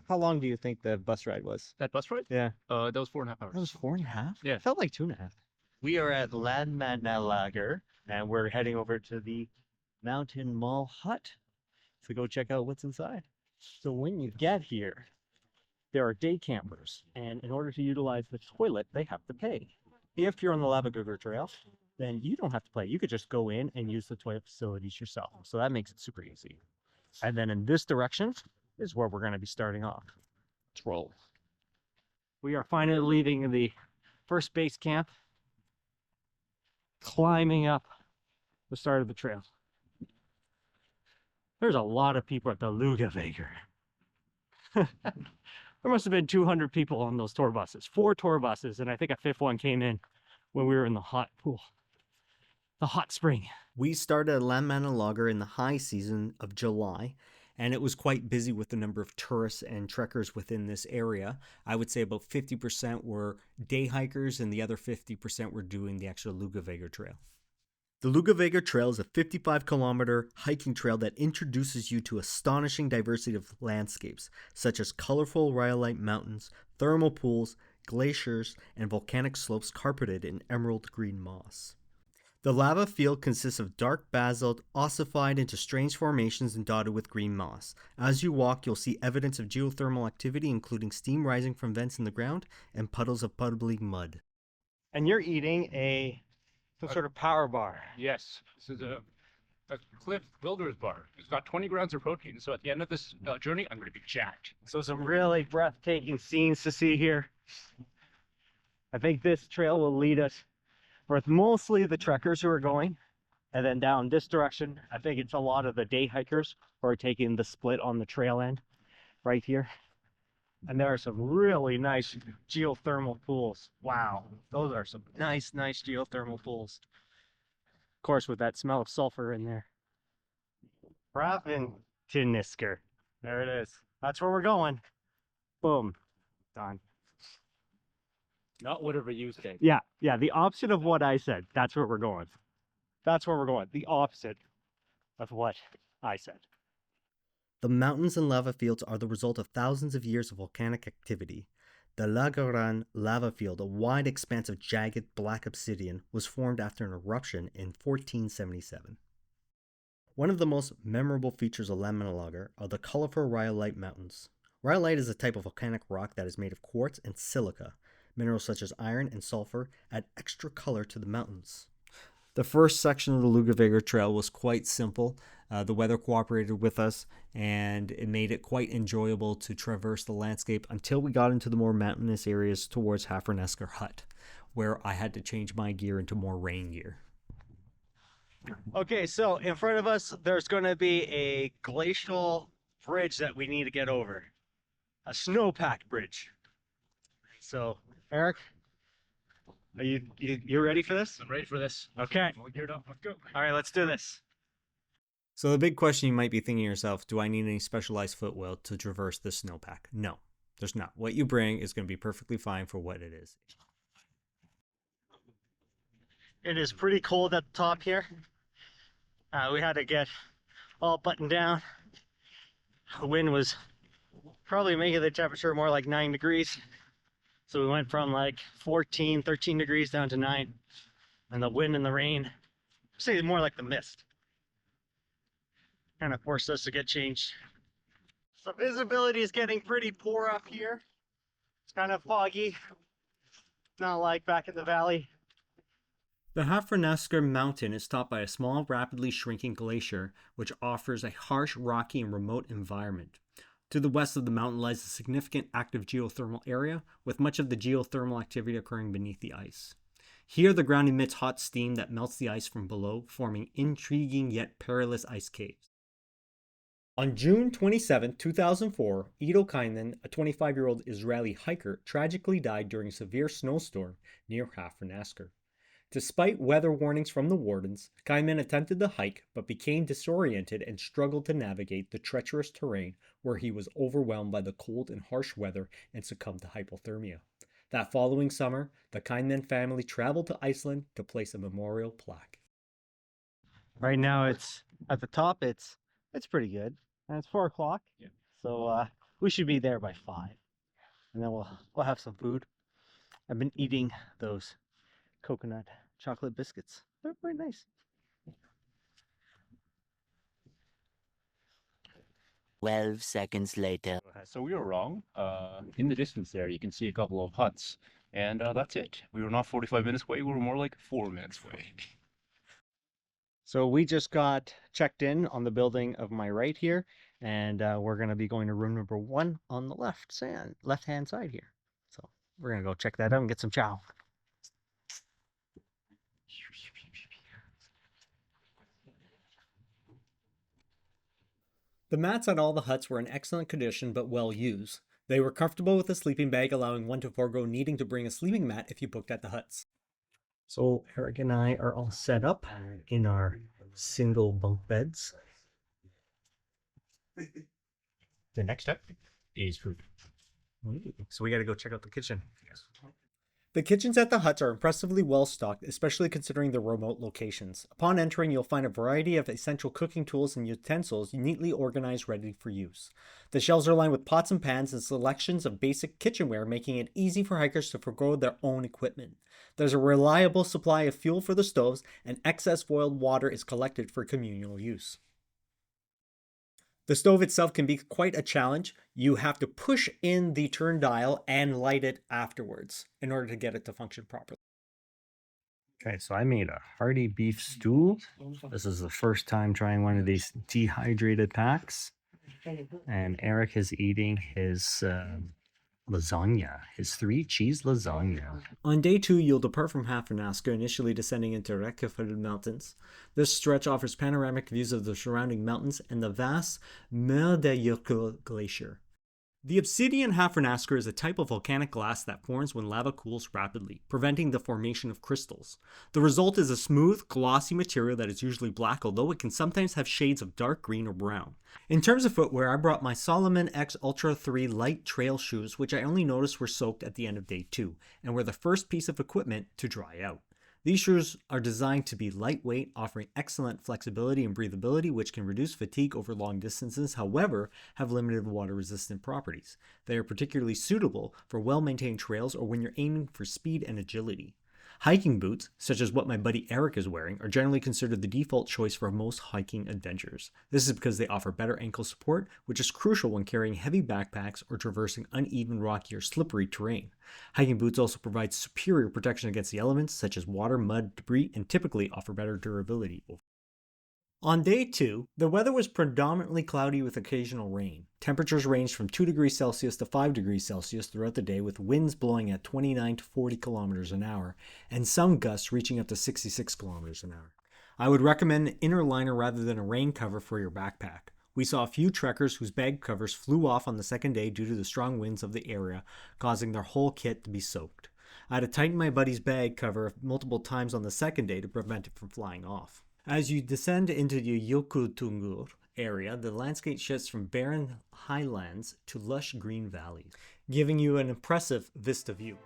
How long do you think the bus ride was? That bus ride? Yeah. That was 4.5 hours. That was 4.5? Yeah. It felt like 2.5. We are at Laugavegur, and we're heading over to the Mountain Mall hut to go check out what's inside. So when you get here, there are day campers, and in order to utilize the toilet, they have to pay. If you're on the Laugavegur Trail, then you don't have to pay. You could just go in and use the toilet facilities yourself. So that makes it super easy. And then in this direction is where we're going to be starting off. Let's roll. We are finally leaving the first base camp, climbing up the start of the trail. There's a lot of people at the Laugavegur. There must have been 200 people on those tour buses, 4 tour buses, and I think a 5th one came in when we were in the hot pool, the hot spring. We started at Laugavegur in the high season of July, and it was quite busy with the number of tourists and trekkers within this area. I would say about 50% were day hikers, and the other 50% were doing the actual Laugavegur Trail. The Laugavegur Trail is a 55-kilometer hiking trail that introduces you to astonishing diversity of landscapes, such as colorful rhyolite mountains, thermal pools, glaciers, and volcanic slopes carpeted in emerald green moss. The lava field consists of dark basalt ossified into strange formations and dotted with green moss. As you walk, you'll see evidence of geothermal activity, including steam rising from vents in the ground and puddles of bubbling mud. And you're eating some sort of power bar. Yes, this is a Cliff Builder's bar. It's got 20 grams of protein, so at the end of this journey, I'm going to be jacked. So some really breathtaking scenes to see here. I think this trail will lead us with mostly the trekkers who are going, and then down this direction, I think it's a lot of the day hikers who are taking the split on the trail end right here. And there are some really nice geothermal pools. Wow, those are some nice geothermal pools. Of course, with that smell of sulfur in there. Raventinisker. There it is. That's where we're going. Boom. Done. Not whatever you say. Yeah, the opposite of what I said. That's where we're going. That's where we're going. The opposite of what I said. The mountains and lava fields are the result of thousands of years of volcanic activity. The Laugavegur lava field, a wide expanse of jagged black obsidian, was formed after an eruption in 1477. One of the most memorable features of Laugavegur are the colorful rhyolite mountains. Rhyolite is a type of volcanic rock that is made of quartz and silica. Minerals such as iron and sulfur add extra color to the mountains. The first section of the Laugavegur Trail was quite simple. The weather cooperated with us, and it made it quite enjoyable to traverse the landscape until we got into the more mountainous areas towards Hafrnesker Hut, where I had to change my gear into more rain gear. Okay, so in front of us, there's going to be a glacial bridge that we need to get over. A snowpack bridge. So, Eric, are you ready for this? I'm ready for this. Okay. All geared up. Let's go. All right, let's do this. So the big question you might be thinking to yourself, do I need any specialized footwear to traverse this snowpack? No, there's not. What you bring is going to be perfectly fine for what it is. It is pretty cold at the top here. We had to get all buttoned down. The wind was probably making the temperature more like 9 degrees. So we went from like 14, 13 degrees down to 9. And the wind and the rain, I'd say more like the mist, kind of forced us to get changed. So visibility is getting pretty poor up here. It's kind of foggy. Not like back in the valley. The Hafrnesker mountain is topped by a small, rapidly shrinking glacier, which offers a harsh, rocky, and remote environment. To the west of the mountain lies a significant active geothermal area, with much of the geothermal activity occurring beneath the ice. Here, the ground emits hot steam that melts the ice from below, forming intriguing yet perilous ice caves. On June 27, 2004, Ido Kainen, a 25-year-old Israeli hiker, tragically died during a severe snowstorm near Hafrnesker. Despite weather warnings from the wardens, Kainen attempted the hike but became disoriented and struggled to navigate the treacherous terrain, where he was overwhelmed by the cold and harsh weather and succumbed to hypothermia. That following summer, the Kainen family traveled to Iceland to place a memorial plaque. Right now it's at the top, it's pretty good. And it's 4 o'clock. Yeah. So we should be there by 5. And then we'll have some food. I've been eating those coconut chocolate biscuits. They're quite nice. 12 seconds later. So we were wrong. In the distance there, you can see a couple of huts. And that's it. We were not 45 minutes away. We were more like 4 minutes away. So we just got checked in on the building of my right here, and we're going to be going to room number 1 on the left-hand side here. So we're going to go check that out and get some chow. The mats on all the huts were in excellent condition but well used. They were comfortable with a sleeping bag, allowing one to forego needing to bring a sleeping mat if you booked at the huts. So Eric and I are all set up in our single bunk beds. The next step is food. So we got to go check out the kitchen. The kitchens at the huts are impressively well stocked, especially considering the remote locations. Upon entering, you'll find a variety of essential cooking tools and utensils neatly organized ready for use. The shelves are lined with pots and pans and selections of basic kitchenware, making it easy for hikers to forgo their own equipment. There's a reliable supply of fuel for the stoves, and excess boiled water is collected for communal use. The stove itself can be quite a challenge. You have to push in the turn dial and light it afterwards in order to get it to function properly. Okay, so I made a hearty beef stew. This is the first time trying one of these dehydrated packs. And Eric is eating his lasagna, his 3-cheese lasagna. On day 2, you'll depart from Hafranaska, initially descending into Laugavegur Mountains. This stretch offers panoramic views of the surrounding mountains and the vast Laugavegur Glacier. The obsidian Hafranasker is a type of volcanic glass that forms when lava cools rapidly, preventing the formation of crystals. The result is a smooth, glossy material that is usually black, although it can sometimes have shades of dark green or brown. In terms of footwear, I brought my Salomon X Ultra 3 light trail shoes, which I only noticed were soaked at the end of day 2, and were the first piece of equipment to dry out. These shoes are designed to be lightweight, offering excellent flexibility and breathability, which can reduce fatigue over long distances, however, have limited water-resistant properties. They are particularly suitable for well-maintained trails or when you're aiming for speed and agility. Hiking boots, such as what my buddy Eric is wearing, are generally considered the default choice for most hiking adventures. This is because they offer better ankle support, which is crucial when carrying heavy backpacks or traversing uneven, rocky, or slippery terrain. Hiking boots also provide superior protection against the elements, such as water, mud, debris, and typically offer better durability. On day 2, the weather was predominantly cloudy with occasional rain. Temperatures ranged from 2 degrees Celsius to 5 degrees Celsius throughout the day, with winds blowing at 29 to 40 kilometers an hour, and some gusts reaching up to 66 kilometers an hour. I would recommend an inner liner rather than a rain cover for your backpack. We saw a few trekkers whose bag covers flew off on the second day due to the strong winds of the area, causing their whole kit to be soaked. I had to tighten my buddy's bag cover multiple times on the second day to prevent it from flying off. As you descend into the Laugavegur area, the landscape shifts from barren highlands to lush green valleys, giving you an impressive vista view.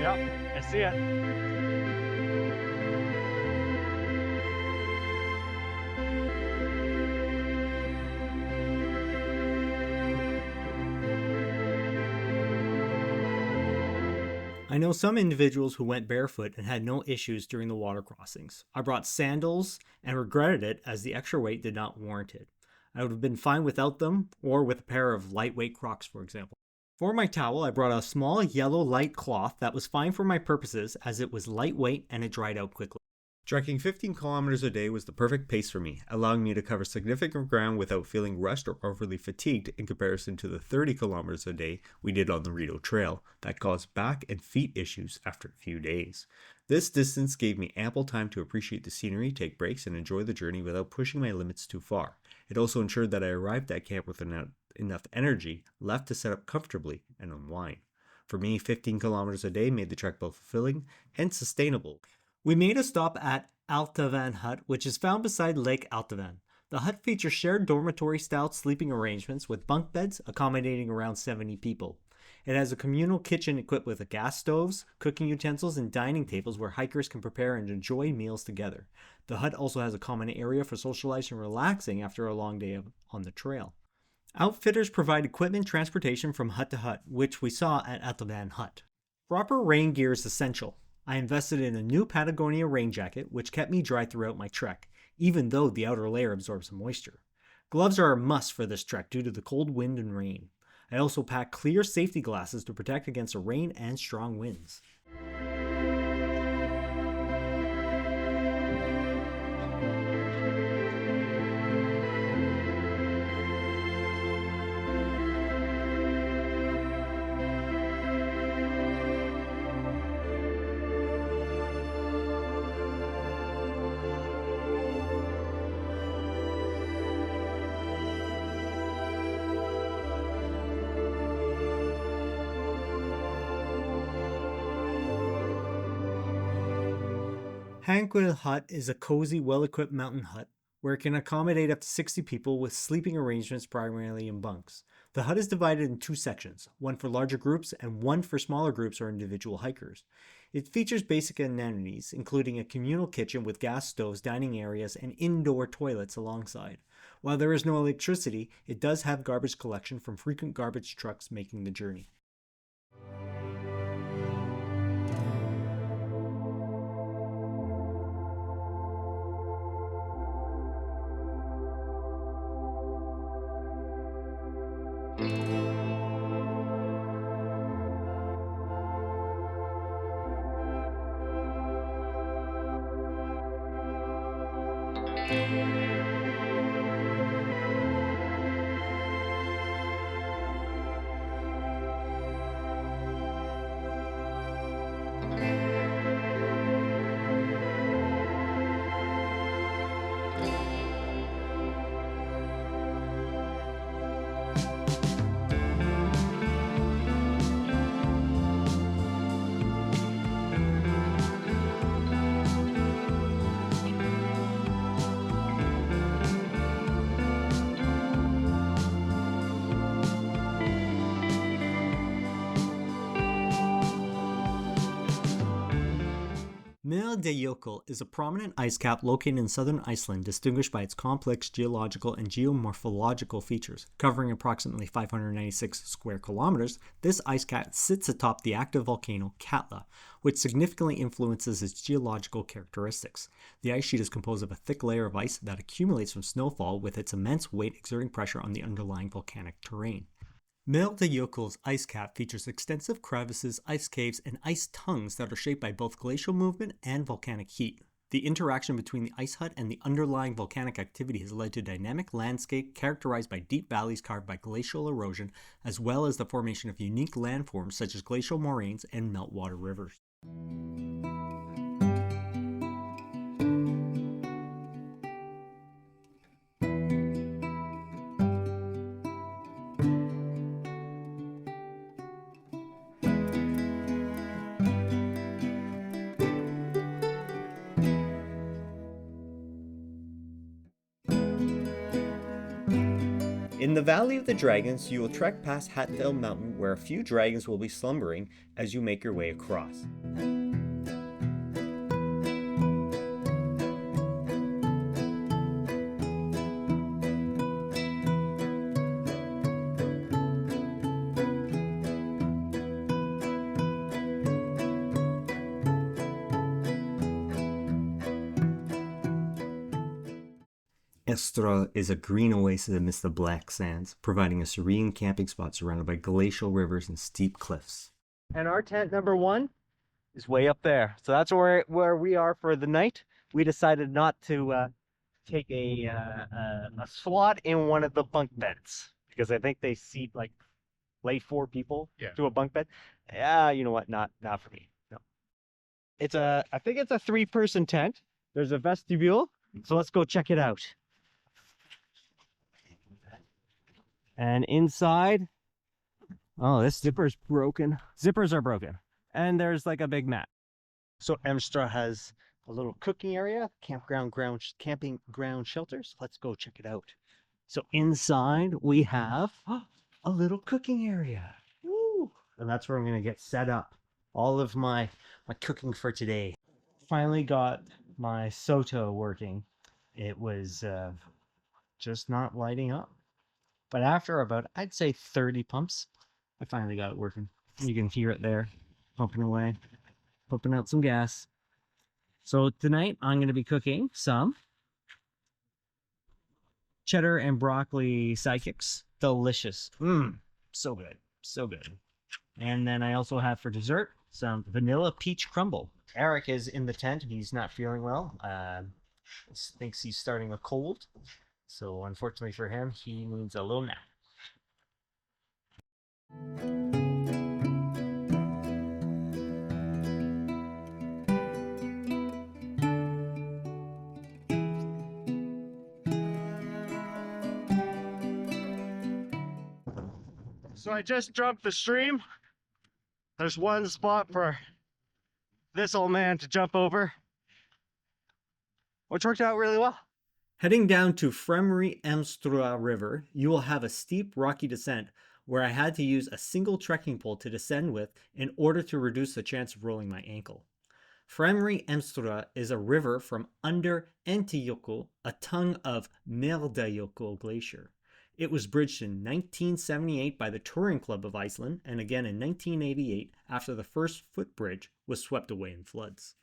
Yep, I see it. I know some individuals who went barefoot and had no issues during the water crossings. I brought sandals and regretted it as the extra weight did not warrant it. I would have been fine without them, or with a pair of lightweight Crocs, for example. For my towel, I brought a small yellow light cloth that was fine for my purposes as it was lightweight and it dried out quickly. Trekking 15 kilometers a day was the perfect pace for me, allowing me to cover significant ground without feeling rushed or overly fatigued in comparison to the 30 kilometers a day we did on the Laugavegur Trail that caused back and feet issues after a few days. This distance gave me ample time to appreciate the scenery, take breaks, and enjoy the journey without pushing my limits too far. It also ensured that I arrived at camp with enough energy left to set up comfortably and unwind. For me, 15 kilometers a day made the trek both fulfilling and sustainable. We made a stop at Altavan Hut, which is found beside Lake Altavan. The hut features shared dormitory-style sleeping arrangements with bunk beds accommodating around 70 people. It has a communal kitchen equipped with gas stoves, cooking utensils, and dining tables where hikers can prepare and enjoy meals together. The hut also has a common area for socializing and relaxing after a long day on the trail. Outfitters provide equipment transportation from hut to hut, which we saw at Altavan Hut. Proper rain gear is essential. I invested in a new Patagonia rain jacket, which kept me dry throughout my trek, even though the outer layer absorbs some moisture. Gloves are a must for this trek due to the cold wind and rain. I also packed clear safety glasses to protect against the rain and strong winds. Hanquil Hut is a cozy, well-equipped mountain hut where it can accommodate up to 60 people with sleeping arrangements primarily in bunks. The hut is divided in two sections, one for larger groups and one for smaller groups or individual hikers. It features basic amenities, including a communal kitchen with gas stoves, dining areas, and indoor toilets alongside. While there is no electricity, it does have garbage collection from frequent garbage trucks making the journey. Mil de Jökull is a prominent ice cap located in southern Iceland, distinguished by its complex geological and geomorphological features. Covering approximately 596 square kilometers, this ice cap sits atop the active volcano Katla, which significantly influences its geological characteristics. The ice sheet is composed of a thick layer of ice that accumulates from snowfall, with its immense weight exerting pressure on the underlying volcanic terrain. Mil de Jökull's ice cap features extensive crevices, ice caves, and ice tongues that are shaped by both glacial movement and volcanic heat. The interaction between the ice hut and the underlying volcanic activity has led to a dynamic landscape characterized by deep valleys carved by glacial erosion, as well as the formation of unique landforms such as glacial moraines and meltwater rivers. In the Valley of the Dragons, you will trek past Hatfield Mountain, where a few dragons will be slumbering as you make your way across. Estra is a green oasis amidst the black sands, providing a serene camping spot surrounded by glacial rivers and steep cliffs. And our tent number one is way up there. So that's where we are for the night. We decided not to take a slot in one of the bunk beds because I think they seat like lay 4 people to a bunk bed. Yeah, you know what? Not for me. No. I think it's a 3-person tent. There's a vestibule. So let's go check it out. And inside, Oh, this zipper's broken. Zippers are broken. And there's like a big mat. So Emstra has a little cooking area, camping ground shelters. Let's go check it out. So inside we have a little cooking area. Woo! And that's where I'm gonna get set up. All of my cooking for today. Finally got my Soto working. It was just not lighting up. But after about, I'd say 30 pumps, I finally got it working. You can hear it there, pumping away, pumping out some gas. So tonight I'm going to be cooking some cheddar and broccoli sidekicks. Delicious. Mmm, so good, so good. And then I also have for dessert some vanilla peach crumble. Eric is in the tent and he's not feeling well. Thinks he's starting a cold. So unfortunately for him, he needs a little nap. So I just jumped the stream. There's one spot for this old man to jump over, which worked out really well. Heading down to Fremri Emstrua River, you will have a steep rocky descent where I had to use a single trekking pole to descend with in order to reduce the chance of rolling my ankle. Fremri Emstrua is a river from under Entijoko, a tongue of Merdajoko Glacier. It was bridged in 1978 by the Touring Club of Iceland and again in 1988 after the first footbridge was swept away in floods.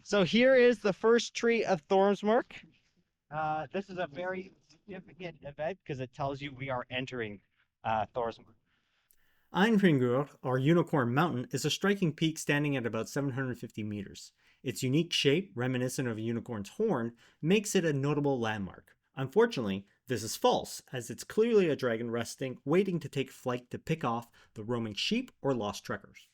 So here is the first tree of Thornsmark. This is a very significant event because it tells you we are entering Thornsmark. Einhringur, or Unicorn Mountain, is a striking peak standing at about 750 meters. Its unique shape, reminiscent of a unicorn's horn, makes it a notable landmark. Unfortunately, this is false, as it's clearly a dragon resting, waiting to take flight to pick off the roaming sheep or lost trekkers.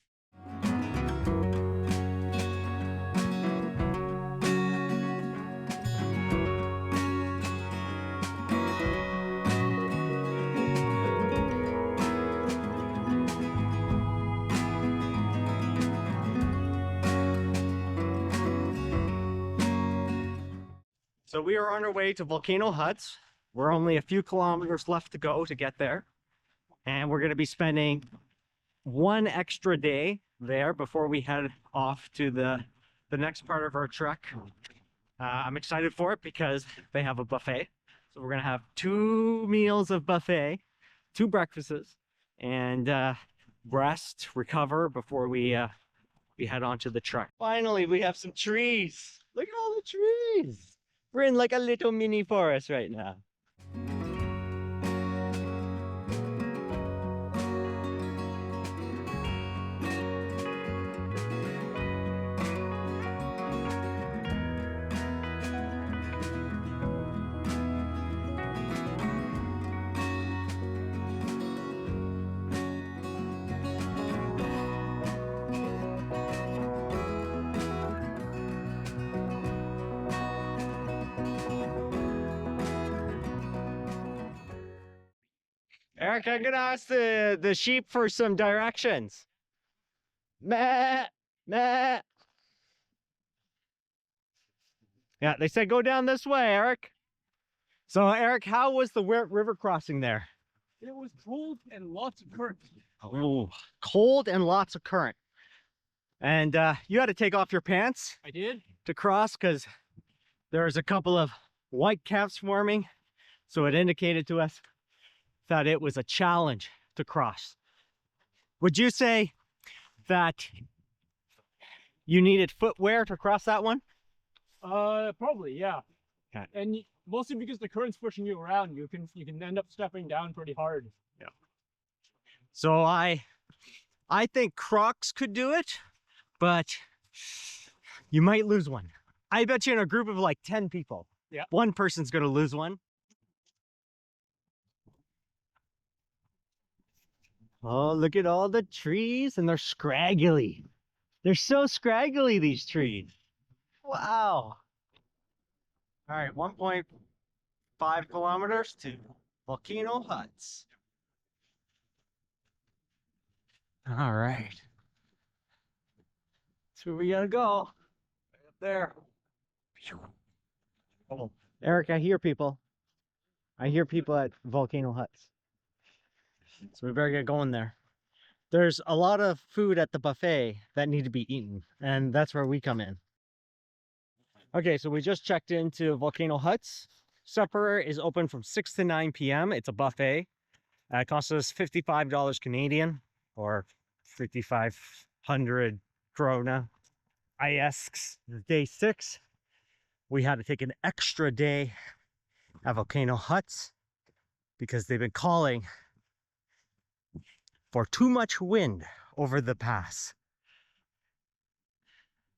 So we are on our way to Volcano Huts. We're only a few kilometers left to go to get there. And we're going to be spending one extra day there before we head off to the next part of our trek. I'm excited for it because they have a buffet. So we're going to have 2 meals of buffet, 2 breakfasts, and rest, recover before we head on to the trek. Finally, we have some trees. Look at all the trees. We're in like a little mini forest right now. Eric, I'm gonna ask the sheep for some directions. Meh, meh. Yeah, they said go down this way, Eric. So, Eric, how was the river crossing there? It was cold and lots of current. Oh, cold and lots of current. And you had to take off your pants I did. to cross because there's a couple of white caps forming. So it indicated to us that it was a challenge to cross. Would you say that you needed footwear to cross that one? Probably, yeah. Okay. And mostly because the current's pushing you around, you can end up stepping down pretty hard. Yeah. So I think Crocs could do it, but you might lose one. I bet you in a group of like 10 people, yeah, one person's gonna lose one. Oh, look at all the trees, and they're scraggly. They're so scraggly, these trees. Wow. All right, 1.5 kilometers to Volcano Huts. All right. That's where we gotta go. Right up there. Oh, Eric, I hear people. I hear people at Volcano Huts. So we better get going there. There's a lot of food at the buffet that need to be eaten, and that's where we come in. Okay, so we just checked into Volcano Huts. Supper is open from 6 to 9 p.m. It's a buffet. It costs us $55 Canadian, or 5,500 krona. I asks day 6. We had to take an extra day at Volcano Huts because they've been calling for too much wind over the pass.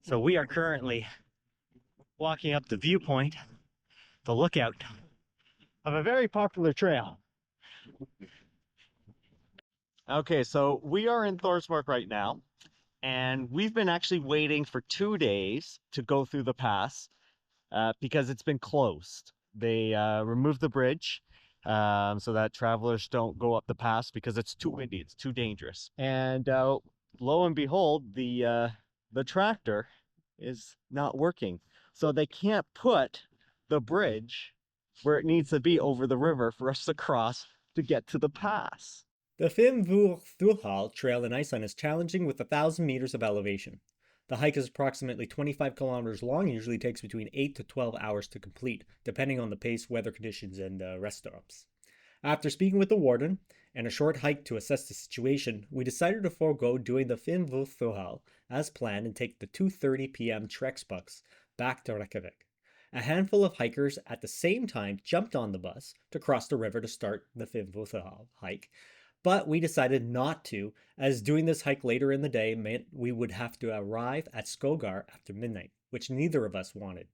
So we are currently walking up the viewpoint, the lookout of a very popular trail. Okay, so we are in Thorsmark right now, and we've been actually waiting for 2 days to go through the pass because it's been closed. They removed the bridge so that travelers don't go up the pass because it's too windy, it's too dangerous. And lo and behold, the tractor is not working. So they can't put the bridge where it needs to be over the river for us to cross to get to the pass. The Fimmvörðuháls trail in Iceland is challenging with 1,000 meters of elevation. The hike is approximately 25 kilometers long and usually takes between 8 to 12 hours to complete, depending on the pace, weather conditions, and rest stops. After speaking with the warden and a short hike to assess the situation, we decided to forego doing the Fimmvörðuháls as planned and take the 2:30 p.m. Trex bus back to Reykjavik. A handful of hikers at the same time jumped on the bus to cross the river to start the Fimmvörðuháls hike, but we decided not to, as doing this hike later in the day meant we would have to arrive at Skogar after midnight, which neither of us wanted.